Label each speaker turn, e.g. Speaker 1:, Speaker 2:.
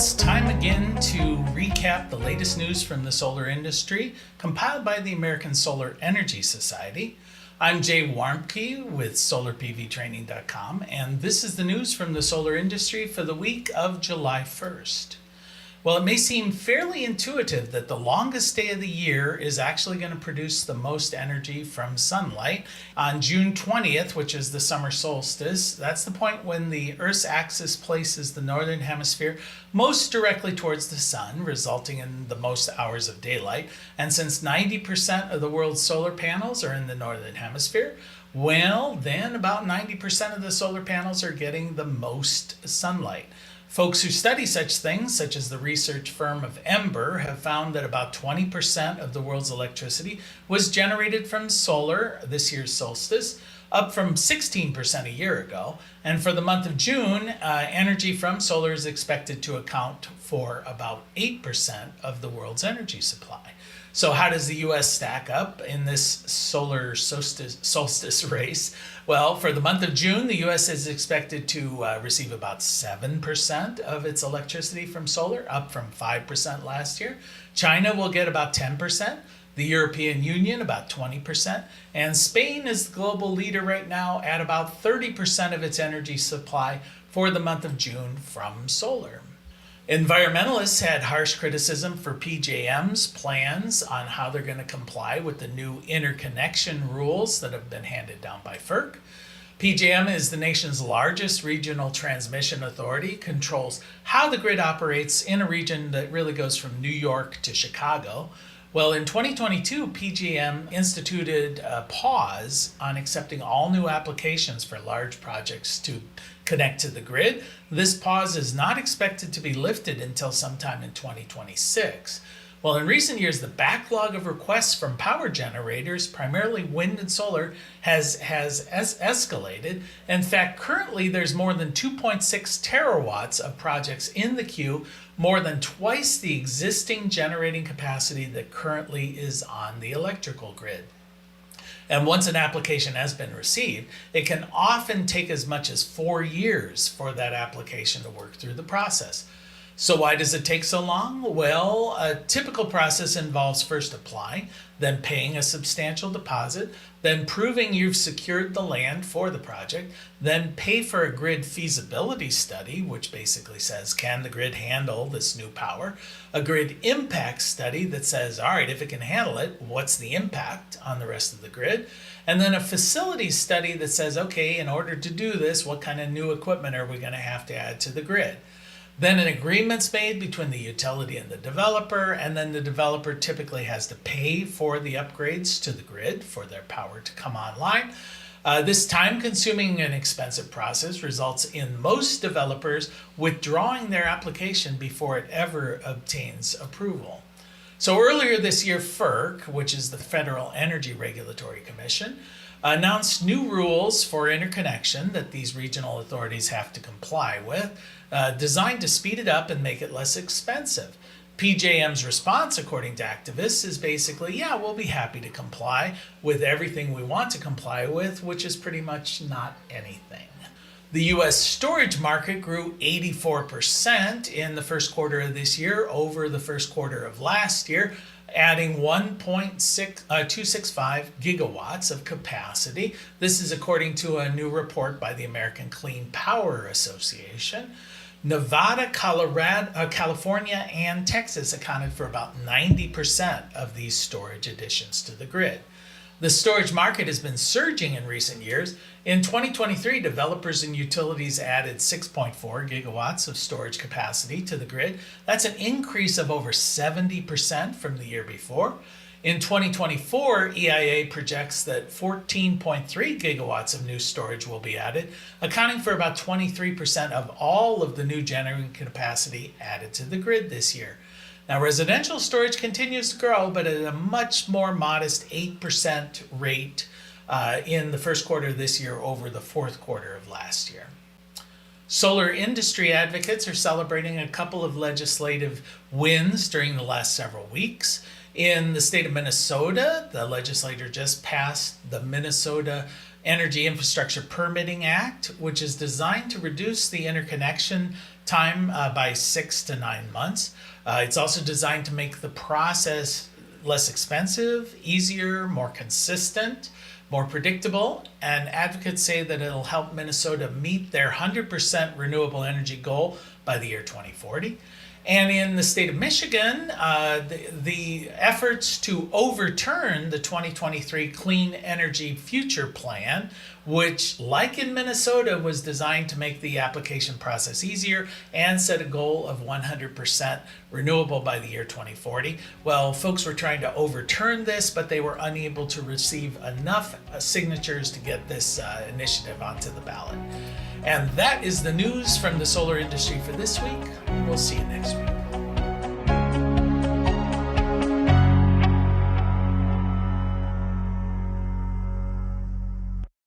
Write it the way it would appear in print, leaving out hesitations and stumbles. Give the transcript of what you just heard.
Speaker 1: It's time again to recap the latest news from the solar industry, compiled by the American Solar Energy Society. I'm Jay Warmke with SolarPVTraining.com, and this is the news from the solar industry for the week of July 1st. Well, it may seem fairly intuitive that the longest day of the year is actually going to produce the most energy from sunlight. On June 20th, which is the summer solstice, that's the point when the Earth's axis places the northern hemisphere most directly towards the sun, resulting in the most hours of daylight. And since 90% of the world's solar panels are in the northern hemisphere, well, then about 90% of the solar panels are getting the most sunlight. Folks who study such things, such as the research firm of Ember, have found that about 20% of the world's electricity was generated from solar this year's solstice, up from 16% a year ago. And for the month of June, energy from solar is expected to account for about 8% of the world's energy supply. So how does the U.S. stack up in this solar solstice race? Well, for the month of June, the U.S. is expected to receive about 7% of its electricity from solar, up from 5% last year. China will get about 10%, the European Union about 20%, and Spain is the global leader right now at about 30% of its energy supply for the month of June from solar. Environmentalists had harsh criticism for PJM's plans on how they're going to comply with the new interconnection rules that have been handed down by FERC. PJM is the nation's largest regional transmission authority, controls how the grid operates in a region that really goes from New York to Chicago. Well, in 2022, PJM instituted a pause on accepting all new applications for large projects to connect to the grid. This pause is not expected to be lifted until sometime in 2026. Well, in recent years, the backlog of requests from power generators, primarily wind and solar, has escalated. In fact, currently there's more than 2.6 terawatts of projects in the queue, more than twice the existing generating capacity that currently is on the electrical grid. And once an application has been received, it can often take as much as 4 years for that application to work through the process. So why does it take so long? Well, a typical process involves first applying, then paying a substantial deposit, then proving you've secured the land for the project, then pay for a grid feasibility study, which basically says, can the grid handle this new power? A grid impact study that says, all right, if it can handle it, what's the impact on the rest of the grid? And then a facility study that says, okay, in order to do this, what kind of new equipment are we going to have to add to the grid? Then an agreement's made between the utility and the developer, and then the developer typically has to pay for the upgrades to the grid for their power to come online. This time-consuming and expensive process results in most developers withdrawing their application before it ever obtains approval. So earlier this year, FERC, which is the Federal Energy Regulatory Commission, announced new rules for interconnection that these regional authorities have to comply with, designed to speed it up and make it less expensive. PJM's response, according to activists, is basically, yeah, we'll be happy to comply with everything we want to comply with, which is pretty much not anything. The U.S. storage market grew 84% in the first quarter of this year over the first quarter of last year, adding 1.265 gigawatts of capacity. This is according to a new report by the American Clean Power Association. Nevada, California, and Texas accounted for about 90% of these storage additions to the grid. The storage market has been surging in recent years. In 2023, developers and utilities added 6.4 gigawatts of storage capacity to the grid. That's an increase of over 70% from the year before. In 2024, EIA projects that 14.3 gigawatts of new storage will be added, accounting for about 23% of all of the new generating capacity added to the grid this year. Now, residential storage continues to grow, but at a much more modest 8% rate in the first quarter of this year over the fourth quarter of last year. Solar industry advocates are celebrating a couple of legislative wins during the last several weeks. In the state of Minnesota, the legislature just passed the Minnesota Energy Infrastructure Permitting Act, which is designed to reduce the interconnection time by 6 to 9 months. It's also designed to make the process less expensive, easier, more consistent, more predictable, and advocates say that it'll help Minnesota meet their 100% renewable energy goal by the year 2040. And in the state of Michigan, the efforts to overturn the 2023 Clean Energy Future Plan, which, like in Minnesota, was designed to make the application process easier and set a goal of 100% renewable by the year 2040. Well, folks were trying to overturn this, but they were unable to receive enough signatures to get this initiative onto the ballot. And that is the news from the solar industry for this week. We'll see you next week.